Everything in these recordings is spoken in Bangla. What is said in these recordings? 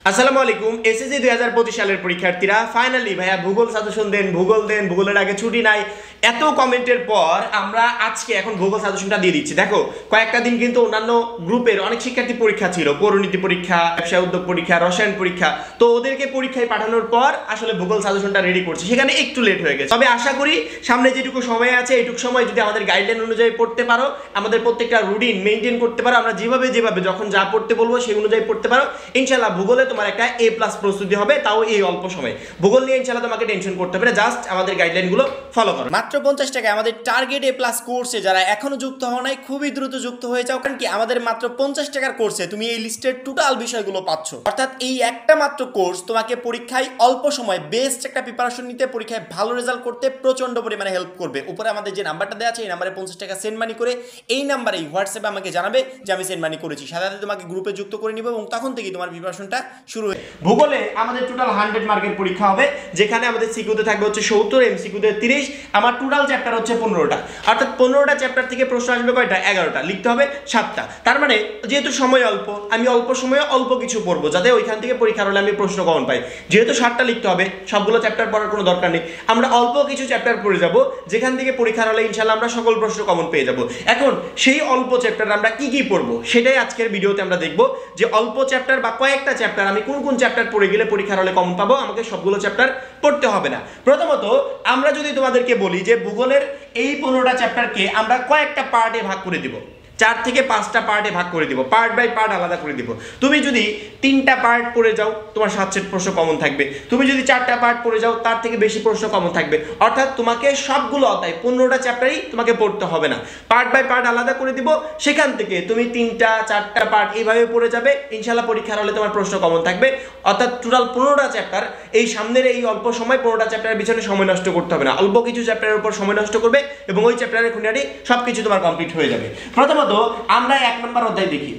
আসসালামু আলাইকুম। এসএসসি 2025 সালের পরীক্ষার্থীরা ফাইনালি ভাইয়া ভূগোল সাজেশন দেন, ভূগোলের আগে ছুটি নাই, এত কমেন্টের পর আমরা আজকে এখন ভূগোল সাজেশনটা দিয়ে দিচ্ছি। দেখো কয়েকটা দিন কিন্তু অন্যান্য গ্রুপের অনেক শিক্ষার্থী পরীক্ষা ছিল, পৌরনীতি পরীক্ষা, ব্যবসায় উদ্যোগ পরীক্ষা, রসায়ন পরীক্ষা, তো ওদেরকে পরীক্ষায় পাঠানোর পর আসলে ভূগোল সাজেশনটা রেডি করছি, সেখানে একটু লেট হয়ে গেছে। তবে আশা করি সামনে যেটুকু সময় আছে এইটুকু সময় যদি আমাদের গাইডলাইন অনুযায়ী পড়তে পারো, আমাদের প্রত্যেকটা রুটিন মেনটেন করতে পারো, আমরা যেভাবে যখন যা পড়তে বলবো সেই অনুযায়ী পড়তে পারো, ইনশাআল্লাহ ভূগোলে তোমার একটা A+ প্রস্তুতি হবে, তাও এই অল্প সময়। ভূগোল নিয়ে ইনশাআল্লাহ তোমাকে টেনশন করতে হবে না, জাস্ট আমাদের গাইডলাইনগুলো ফলো করো। মাত্র 50 টাকায় আমাদের টার্গেট A+ কোর্সে যারা এখনো যুক্ত হও নাই, খুবই দ্রুত যুক্ত হয়ে যাও, কারণ কি আমাদের মাত্র 50 টাকার কোর্সে তুমি এই লিস্টের টোটাল বিষয়গুলো পাচ্ছ। অর্থাৎ এই একটা মাত্র কোর্স তোমাকে পরীক্ষায় অল্প সময় বেস্ট একটা প্রিপারেশন নিতে, পরীক্ষায় ভালো রেজাল্ট করতে প্রচন্ড পরিমাণে হেল্প করবে। উপরে আমাদের যে নাম্বারটা দেওয়া আছে এই নাম্বারে 50 টাকা সেন্ড মানি করে এই নাম্বারেই হোয়াটসঅ্যাপে আমাকে জানাবে যে আমি সেন্ড মানি করেছি, সাথে সাথে তোমাকে গ্রুপে যুক্ত করে নিব এবং তখন থেকেই তোমার প্রিপারেশনটা শুরু হবে। ভূগোলে আমাদের টোটাল 100 মার্কের পরীক্ষা হবে, যেখানে আমাদের সিকিউতে থাকবে হচ্ছে 70, এমসিকিউতে 30। আমার টোটাল চ্যাপ্টার হচ্ছে 15টা, অর্থাৎ 15টা চ্যাপ্টার থেকে প্রশ্ন আসবে কয়টা? 11টা। লিখতে হবে 7টা। তার মানে যেহেতু সময় অল্প, আমি অল্প সময়ে অল্প কিছু পড়বো, যাতে ওইখান থেকে পরীক্ষার হলে আমি প্রশ্ন কমন পাই। যেহেতু 7টা লিখতে হবে, সবগুলো চ্যাপ্টার পড়ার কোনো দরকার নেই, আমরা অল্প কিছু চ্যাপ্টার পড়ে যাব, যেখান থেকে পরীক্ষার হলে ইনশাআল্লাহ আমরা সকল প্রশ্ন কমন পেয়ে যাব। এখন সেই অল্প চ্যাপ্টার আমরা কি কি পড়বো সেটাই আজকের ভিডিওতে আমরা দেখব, যে অল্প চ্যাপ্টার বা কয়েকটা চ্যাপ্টার আমি কোন কোন চ্যাপ্টার পড়ে গেলে পরীক্ষার হলে কমন পাবো, আমাকে সবগুলো চ্যাপ্টার পড়তে হবে না। প্রথমত আমরা যদি তোমাদেরকে বলি যে ভূগোলের এই 15টা চ্যাপ্টারকে আমরা কয়েকটা পার্টে ভাগ করে দিব, 4 থেকে 5টা পার্টে ভাগ করে দিব, পার্ট বাই পার্ট আলাদা করে দিব। তুমি যদি 3টা পার্ট পড়ে যাও তোমার 7 সেট প্রশ্ন কমন থাকবে, তুমি যদি 4টা পার্ট পড়ে যাও তার থেকে বেশি প্রশ্ন কমন থাকবে। অর্থাৎ তোমাকে সবগুলো অধ্যায় 15টা চ্যাপ্টারই তোমাকে পড়তে হবে না, পার্ট বাই পার্ট আলাদা করে দিব, সেখান থেকে তুমি 3টা 4টা পার্ট এইভাবে পড়ে যাবে, ইনশাআল্লাহ পরীক্ষার হলে তোমার প্রশ্ন কমন থাকবে। অর্থাৎ টোটাল 15টা চ্যাপ্টার, এই সামনের এই অল্প সময় 15টা চ্যাপ্টারের পিছনে সময় নষ্ট করতে হবে না, অল্প কিছু চ্যাপ্টারের উপর সময় নষ্ট করবে এবং ওই চ্যাপ্টারের খুঁটিনাটি সবকিছু তোমার কমপ্লিট হয়ে যাবে। প্রথমত আমরা 1 নম্বর অধ্যায় দেখি,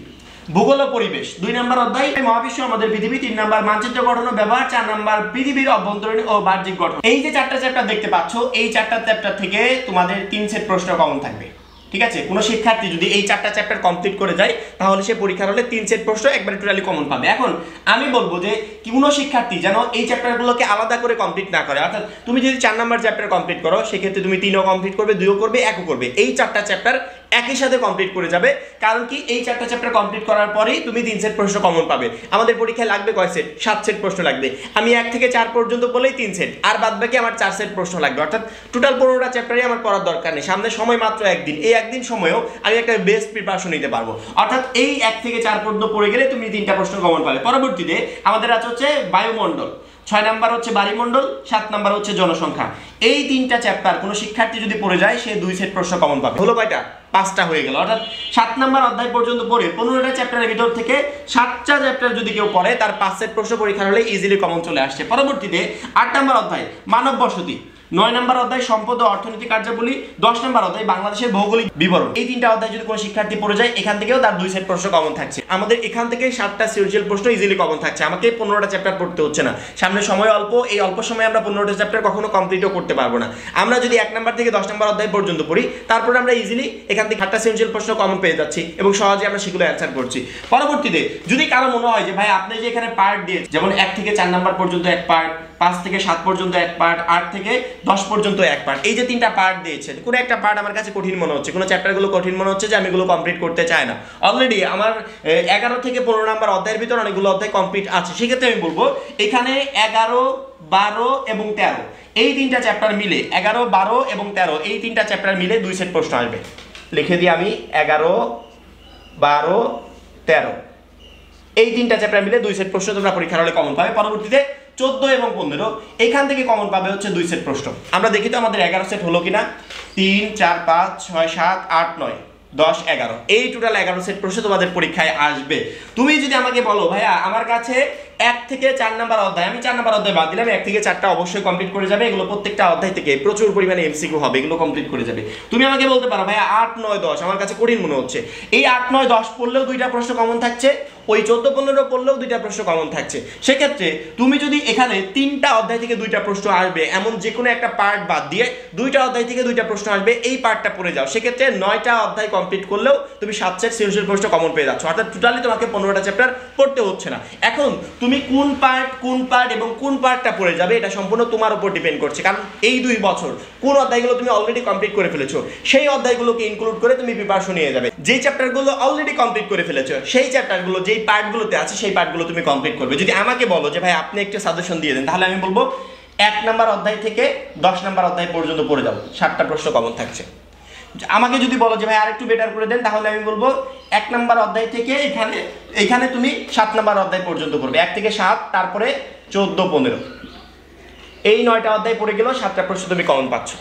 ভূগোল ও পরিবেশ। 2 নম্বর অধ্যায় মহাবিশ্ব আমাদের পৃথিবী। 3 নম্বর মানচিত্র গঠন ও ব্যবহার। 4 নম্বর পৃথিবীর অভ্যন্তরীণ ও বাহ্যিক গঠন। এই যে 4টা চ্যাপ্টার দেখতে পাচ্ছ, এই 4টা চ্যাপ্টার থেকে তোমাদের 3 সেট প্রশ্ন কমন থাকবে। ঠিক আছে, কোনো শিক্ষার্থী যদি এই 4টা চ্যাপ্টার কমপ্লিট করে যায় তাহলে সে পরীক্ষার হলে 3 সেট প্রশ্ন একবারে টোটালি কমন পাবে। এখন আমি বলবো যে কোনো শিক্ষার্থী যেন এই চ্যাপ্টারগুলোকে আলাদা করে কমপ্লিট না করে। অর্থাৎ তুমি যদি 4 নম্বর চ্যাপ্টার কমপ্লিট করো, সেক্ষেত্রে তুমি 3ও কমপ্লিট করবে, 2ও করবে, 1ও করবে, এই 4টা চ্যাপ্টার একই সাথে কমপ্লিট করে যাবে। কারণ কি এই 4টা চ্যাপ্টার কমপ্লিট করার পরেই তুমি 3 সেট প্রশ্ন কমন পাবে। আমাদের পরীক্ষায় লাগবে কয় সেট? 7 সেট প্রশ্ন লাগবে। আমি 1 থেকে 4 পর্যন্ত বলেই 3 সেট, আর বাদ বাকি আমার 4 সেট প্রশ্ন লাগবে। অর্থাৎ টোটাল 15টা চ্যাপ্টারই আমার পড়ার দরকার নেই, সামনে সময় মাত্র একদিন, এই একদিন সময়েও আমি একটা বেস্ট প্রিপারেশন নিতে পারবো। অর্থাৎ এই 1 থেকে 4 পর্যন্ত পড়ে গেলে তুমি 3টা প্রশ্ন কমন পাবে। পরবর্তীতে আমাদের আছে হচ্ছে বায়ুমণ্ডল, 6 নাম্বার হচ্ছে বায়ুমণ্ডল, 7 নাম্বার হচ্ছে জনসংখ্যা। এই 3টা চ্যাপ্টার কোনো শিক্ষার্থী যদি পড়ে যায় সে 2 সেট প্রশ্ন কমন পাবে। হলো কয়টা? 5টা হয়ে গেল। অর্থাৎ 7 নাম্বার অধ্যায় পর্যন্ত পড়ে 15টা চ্যাপ্টারের ভিতর থেকে 7টা চ্যাপ্টার যদি কেউ পড়ে তার 5 সেট প্রশ্ন পরীক্ষার হলে ইজিলি কমন চলে আসছে। পরবর্তীতে 8 নাম্বার অধ্যায় মানব বসতি, 9 নম্বর অধ্যায় সম্পদ ও অর্থনীতি কার্যাবলী, 10 নম্বর অধ্যায় বাংলাদেশের ভৌগোলিক বিবরণ। এই 3টা অধ্যায় যদি কোনো শিক্ষার্থী পড়ে যায় এখান থেকেও তার 2 সেট প্রশ্ন কমন থাকছে। আমাদের এখান থেকে 7টা সিরিয়াল প্রশ্ন ইজিলি কমন থাকছে, আমাকে 15টা চ্যাপ্টার পড়তে হচ্ছে না। সামনে সময় অল্প, এই অল্প সময়ে আমরা 15টা চ্যাপ্টার কখনো কমপ্লিটও করতে পারবো না। আমরা যদি 1 নম্বর থেকে 10 নম্বর অধ্যায় পর্যন্ত পড়ি, তারপর আমরা ইজিলি এখান থেকে 7টা সিরিয়াল প্রশ্ন কমন পেয়ে যাচ্ছি এবং সহজে আমরা সেগুলো অ্যান্সার করছি। পরবর্তীতে যদি কারো মনে হয় যে ভাই আপনি যে এখানে পার্ট দিয়ে, যেমন 1 থেকে 4 নম্বর পর্যন্ত এক পার্ট, 5 থেকে 7 পর্যন্ত এক পার্ট, 8 থেকে 10 পর্যন্ত এক পার্ট, এই যে 3টা পার্ট দিয়েছেন, কোনো একটা পার্ট আমার কাছে কঠিন মনে হচ্ছে, কোনো চ্যাপ্টারগুলো কঠিন মনে হচ্ছে যে আমি এগুলো কমপ্লিট করতে চাই না, অলরেডি আমার 11 থেকে 15 নম্বর অধ্যায়ের ভিতর অনেকগুলো অধ্যায় কমপ্লিট আছে, সেক্ষেত্রে আমি বলবো এখানে 11, 12 এবং 13 এই 3টা চ্যাপ্টার মিলে, 11, 12 এবং 13 এই 3টা চ্যাপ্টার মিলে 2 সেট প্রশ্ন আসবে। লিখে দিই আমি 11, 12, 13 এই 3টা চ্যাপ্টার মিলে 2 সেট প্রশ্ন তোমরা পরীক্ষার হলে কমন পাবে। পরবর্তীতে 14 এবং 15 এখান থেকে কমন পাবে হচ্ছে 2 সেট প্রশ্ন। আমরা দেখি তো আমাদের 11 সেট হলো কিনা। 3, 4, 5, 6, 7, 8, 9, 10, 11 এই টোটাল 11 সেট প্রশ্ন তোমাদের পরীক্ষায় আসবে। তুমি যদি আমাকে বলো ভাইয়া আমার কাছে 1 থেকে 4 নাম্বার অধ্যায়, আমি 4 নাম্বার অধ্যায় বাদ দিলাম, 1 থেকে 4টা অবশ্যই কমপ্লিট করে যাবে, এগুলো প্রত্যেকটা অধ্যায় থেকে প্রচুর পরিমাণে এমসিকিউ হবে, এগুলো কমপ্লিট করে যাবে। তুমি আমাকে বলতে পারো ভাইয়া 8, 9, 10 আমার কাছে কঠিন মনে হচ্ছে, এই 8, 9, 10 পড়লেও 2টা প্রশ্ন কমন থাকছে, ওই 14, 15 পড়লেও 2টা প্রশ্ন কমন থাকছে। সেক্ষেত্রে তুমি যদি এখানে 3টা অধ্যায় থেকে 2টা প্রশ্ন আসবে এমন যে কোনো একটা পার্ট বাদ দিয়ে 2টা অধ্যায় থেকে 2টা প্রশ্ন আসবে এই পার্টটা পড়ে যাও, সেক্ষেত্রে 9টা অধ্যায় কমপ্লিট করলেও তুমি 7 সেট সৃজনশীল প্রশ্ন কমন পেয়ে যাচ্ছ। অর্থাৎ টোটালি তোমাকে 15টা চ্যাপ্টার পড়তে হচ্ছে না। এখন তুমি তুমি কোন পার্ট এবং কোন পার্টটা পড়ে যাবে এটা সম্পূর্ণ তোমার উপর ডিপেন্ড করছে, কারণ এই 2 বছর কোন অধ্যায়গুলো তুমি অলরেডি কমপ্লিট করে ফেলেছো সেই অধ্যায়গুলোকে ইনক্লুড করে তুমি প্রিপারেশন নিয়ে যাবে। যেই চ্যাপ্টারগুলো অলরেডি কমপ্লিট করে ফেলেছো সেই চ্যাপ্টারগুলো যেই পার্টগুলোতে আছে সেই পার্টগুলো তুমি কমপ্লিট করবে। যদি আমাকে বলো যে ভাই আপনি একটা সাজেশন দিয়ে দেন, তাহলে আমি বলবো 1 নাম্বার অধ্যায় থেকে 10 নাম্বার অধ্যায় পর্যন্ত পড়ে যাও, 7টা প্রশ্ন কমন থাকছে। আমাকে যদি বলো যে ভাই আরেকটু বেটার করে দেন, তাহলে আমি বলবো 1 নাম্বার অধ্যায় থেকে এখানে তুমি 7 নাম্বার অধ্যায় পর্যন্ত পড়বে, 1 থেকে 7, তারপরে 14, 15, এই 9টা অধ্যায় পড়ে গেলেও 7টা প্রশ্ন তুমি কমন পাচ্ছ।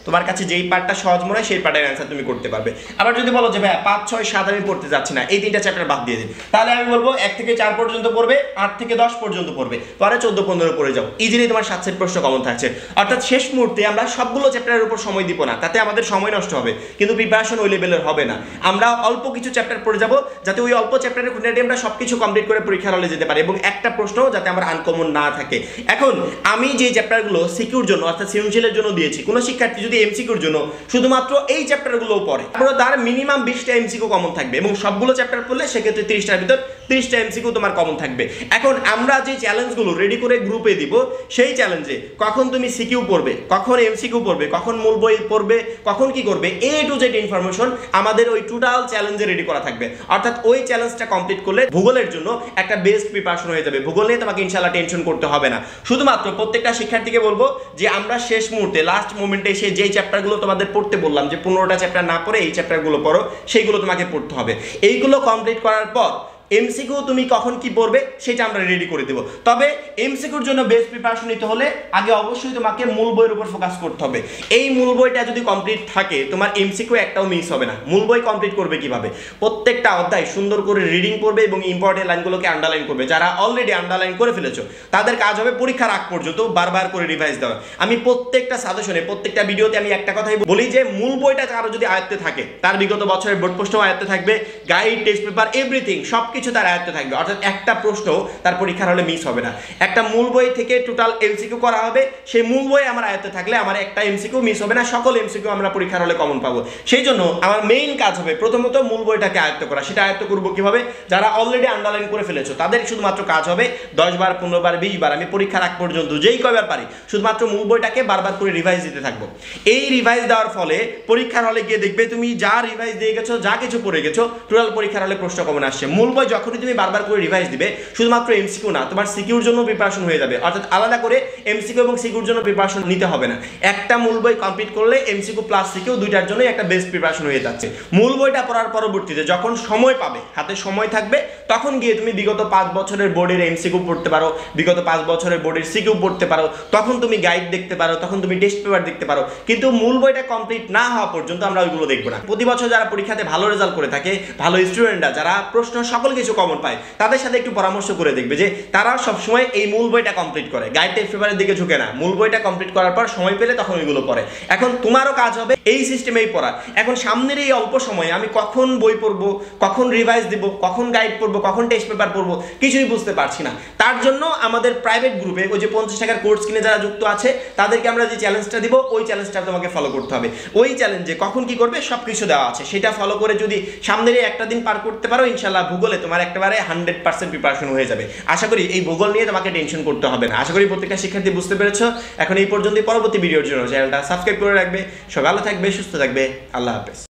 তোমার কাছে যেই পার্টটা সহজ মনে হয় সেই পার্টের অ্যান্সার তুমি করতে পারবে। আবার যদি বলো যে ভাই 5, 6, 7 আমি পড়তে যাচ্ছি না, এই 3টা চ্যাপ্টার বাদ দিয়ে দিন, তাহলে আমি বলবো 1 থেকে 4 পর্যন্ত পড়বে, 8 থেকে 10 পর্যন্ত পড়বে, পরে 14, 15 পড়ে যাও, ইজিলি তোমার 7 সেট প্রশ্ন কমন থাকছে। অর্থাৎ শেষ মুহূর্তে আমরা সবগুলো চ্যাপ্টারের উপর সময় দিব না, তাতে আমাদের সময় নষ্ট হবে, কিন্তু প্রিপারেশন ওই লেভেলের হবে না। আমরা অল্প কিছু চ্যাপ্টার পড়ে যাব, যাতে ওই অল্প চ্যাপ্টারের খুঁটিনাটি আমরা সবকিছু কমপ্লিট করে পরীক্ষার হলে যেতে পারি, এবং একটা প্রশ্ন যাতে আমার আনকমন না থাকে। এখন আমি যে চ্যাপ্টারগুলো সিকিউর জন্য অর্থাৎ সৃজনশীলের জন্য দিয়েছি, কোনো শিক্ষার্থী যদি এমসিকিউর জন্য শুধুমাত্র এই চ্যাপ্টারগুলো পড়ে, তারপরে তার মিনিমাম 20টা এমসিকিউ কমন থাকবে, এবং সবগুলো চ্যাপ্টার পড়লে সেক্ষেত্রে 30টার ভিতর 30টা এমসিকিউ তোমার কমন থাকবে। এখন আমরা যে চ্যালেঞ্জগুলো রেডি করে গ্রুপে দিব, সেই চ্যালেঞ্জে কখন তুমি সিকিউ পড়বে, কখন এমসিকিউ পড়বে, কখন মূল বই পড়বে, কখন কি করবে, A to Z ইনফরমেশন আমাদের ওই টোটাল চ্যালেঞ্জে রেডি করা থাকবে। অর্থাৎ ওই চ্যালেঞ্জটা কমপ্লিট করলে ভূগোলের জন্য একটা বেস্ট প্রিপারেশন হয়ে যাবে। ভূগোল নিয়ে তোমাকে ইনশাআল্লাহ টেনশন করতে হবে না। শুধুমাত্র প্রত্যেকটা শিক্ষার্থীকে বলবো যে আমরা শেষ মুহূর্তে লাস্ট মোমেন্টে এসে যেই চ্যাপ্টারগুলো তোমাদের পড়তে বললাম যে 15টা চ্যাপ্টার না পড়ে এই চ্যাপ্টারগুলো পড়ো, সেইগুলো তোমাকে পড়তে হবে। এইগুলো কমপ্লিট করার পর এমসিকিউ তুমি কখন কি পড়বে সেটা আমরা রেডি করে দেব। তবে এমসিকিউর জন্য বেস্ট প্রিপারেশন নিতে হলে আগে অবশ্যই তোমাকে মূল বইয়ের উপর ফোকাস করতে হবে। এই মূল বইটা যদি কমপ্লিট থাকে তোমার এমসিকিউ একটাও মিস হবে না। মূল বই কমপ্লিট করবে কিভাবে? প্রত্যেকটা অধ্যায় সুন্দর করে রিডিং করবে এবং ইম্পর্টেন্ট লাইনগুলোকে আন্ডারলাইন করবে। যারা অলরেডি আন্ডারলাইন করে ফেলেছো তাদের কাজ হবে পরীক্ষার আগ পর্যন্ত বারবার করে রিভাইজ দেওয়া। আমি প্রত্যেকটা সাজেশনে প্রত্যেকটা ভিডিওতে আমি একটা কথাই বলি যে মূল বইটা কারো যদি আয়ত্তে থাকে, তার বিগত বছরের বোর্ড প্রশ্নও আয়ত্তে থাকবে, গাইড, টেস্ট পেপার, এভরিথিং সবকিছু তার আয়ত্তে থাকবে। অর্থাৎ একটা প্রশ্ন তার পরীক্ষার হলে মিস হবে না। একটা মূল বই থেকে টোটাল এমসিকিউ করা হবে, সেই মূল বই আমার আয়ত্তে থাকলে আমার একটা এমসিকিউ মিস হবে না, সকল এমসিকিউ আমরা পরীক্ষার হলে কমন পাবো। সেই জন্য আমার মেইন কাজ হবে প্রথমত মূল বইটাকে আয়ত্ত করা। সেটা আয়ত্ত করবো কিভাবে? যারা অলরেডি আন্ডারলাইন করে ফেলেছো তাদের শুধুমাত্র কাজ হবে 10 বার, 15 বার, 20 বার আমি পরীক্ষার আগ পর্যন্ত যেই কয়বার পারি শুধুমাত্র মূল বইটাকে বারবার করে রিভাইজ দিতে থাকবো। এই রিভাইজ দেওয়ার ফলে পরীক্ষার হলে গিয়ে দেখবে তুমি যা রিভাইজ দিয়ে গেছো, যা কিছু পড়ে গেছো, টোটাল পরীক্ষার হলে প্রশ্ন কমন আসছে। মূল বই যখনই তুমি বারবার করে রিভাইজ দিবে, শুধুমাত্র এমসিকিউ না, তোমার সিকিউর জন্য প্রিপারেশন হয়ে যাবে। অর্থাৎ আলাদা করে এমসিকিউ এবং সিকিউর জন্য প্রিপারেশন নিতে হবে না। একটা মূল বই কমপ্লিট করলে এমসিকিউ প্লাস সিকিউ দুইটার জন্যই একটা বেস্ট প্রিপারেশন হয়ে যাচ্ছে। মূল বইটা পড়ার পরবর্তীতে যখন সময় পাবে, হাতে সময় থাকবে, তখন গিয়ে তুমি বিগত 5 বছরের বোর্ডের এমসিকিউ পড়তে পারো, বিগত 5 বছরের বোর্ডের সিকিউ পড়তে পারো, তখন তুমি গাইড দেখতে পারো, তখন তুমি টেস্ট পেপার দেখতে পারো। কিন্তু মূল বইটা কমপ্লিট না হওয়া পর্যন্ত আমরা ওইগুলো দেখবো না। প্রতি বছর যারা পরীক্ষাতে ভালো রেজাল্ট করে থাকে, ভালো স্টুডেন্টরা যারা প্রশ্ন সকল কিছু কমন পায়, তাদের সাথে একটু পরামর্শ করে দেখবে যে তারা সবসময় এই মূল বইটা কমপ্লিট করে, গাইড টেস্ট পেপারের দিকে ঝুঁকে না। মূল বইটা কমপ্লিট করার পর সময় পেলে তখন ওইগুলো পড়ে। এখন তোমারও কাজ হবে এই সিস্টেমেই পড়া। এখন সামনের এই অল্প সময়ে আমি কখন বই পড়বো, কখন রিভাইজ দিব, কখন গাইড পড়বো, কখন টেস্ট পেপার পড়বো, কিছুই বুঝতে পারছি না। তার জন্য আমাদের প্রাইভেট গ্রুপে ওই যে 50 টাকার কোর্স কিনে যারা যুক্ত আছে তাদেরকে আমরা যে চ্যালেঞ্জটা দিব, ওই চ্যালেঞ্জটা তোমাকে ফলো করতে হবে। ওই চ্যালেঞ্জে কখন কি করবে সব কিছু দেওয়া আছে, সেটা ফলো করে যদি সামনের এই একটা দিন পার করতে পারো, ইনশাআল্লাহ ভূগোলে তোমার একেবারে 100% প্রিপারেশন হয়ে যাবে। আশা করি এই ভূগোল নিয়ে তোমাকে টেনশন করতে হবে না। আশা করি প্রত্যেকটা শিক্ষার্থী বুঝতে পেরেছো। এখন এই পর্যন্ত, পরবর্তী ভিডিওর জন্য চ্যানেলটা সাবস্ক্রাইব করে রাখবে। সব ভালো থাকবে, সুস্থ থাকবে। আল্লাহ হাফেজ।